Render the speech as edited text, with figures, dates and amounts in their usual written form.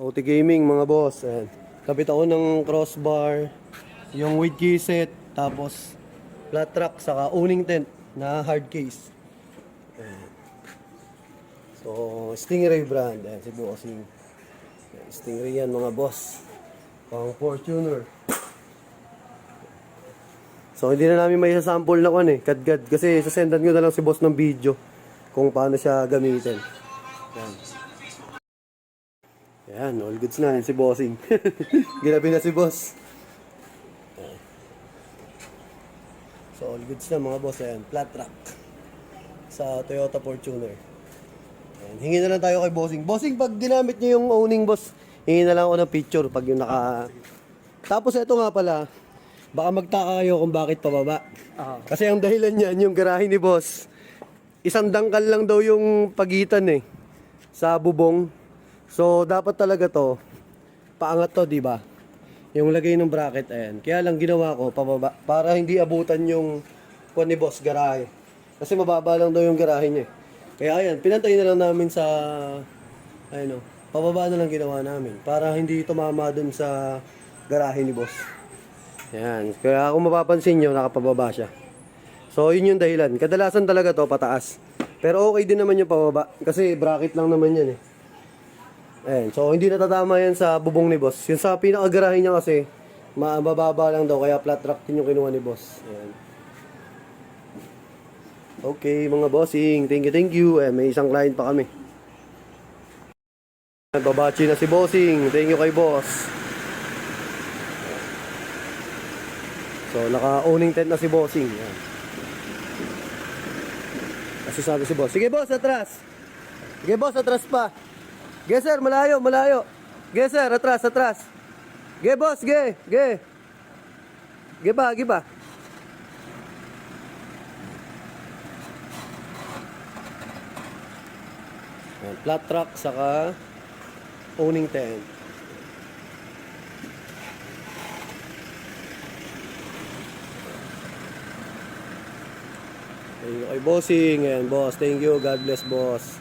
OT Gaming mga boss. Ayan. Kapit ako ng crossbar, yung with keyset, tapos flat track, saka owning tent na hard case. Ayan. So, Stingray brand. Ayan, si Bossing. Ayan, Stingray yan mga boss. Pang Fortuner. So, hindi na namin may sample na kadgad. Kasi sasendan ko na lang si boss ng video kung paano siya gamitin. Ayan. Ayan, all goods na. Ayan si Bossing. Ginabi na si boss. Ayan. So, all goods na mga boss. Ayan, flat track sa Toyota Fortuner. Ayan. Hingi na lang tayo kay Bossing. Bossing, pag ginamit niyo yung owning boss, hingi na lang ako ng picture pag yung naka... Tapos ito nga pala, baka magtaka kayo kung bakit pababa. Kasi ang dahilan niyan, yung garahe ni boss, isang dangkal lang daw yung pagitan sa bubong. So, dapat talaga to, paangat to, di ba? Yung lagay ng bracket, ayan. Kaya lang ginawa ko, pababa, para hindi abutan yung kuwan ni boss, garahe. Kasi mababa lang daw yung garahe niya. Kaya ayan, pinantay na lang namin sa, pababa na lang ginawa namin. Para hindi tumama dun sa garahe ni boss. Ayan, kaya kung mapapansin nyo, nakapababa siya. So, yun yung dahilan. Kadalasan talaga to, pataas. Pero okay din naman yung pababa. Kasi bracket lang naman yan Ayan, so hindi natatama yan sa bubong ni boss. Yung sa pinakagarahe niya kasi, mababa lang daw, kaya flat track din yung kinuha ni boss. Ayan. Okay, mga bossing, thank you. May isang client pa kami. Babachi na si bossing, thank you kay boss. So, naka-owning tent na si bossing. Ayan. Kasi sabi si boss, sige boss, atras. Sige boss, atras pa. Ge sir, malayo. Ge sir, atras. Ge boss, ge. Ge ba. Ayan, flat track saka owning tent. Thank you kay bossing. Ayan, boss, thank you. God bless, boss.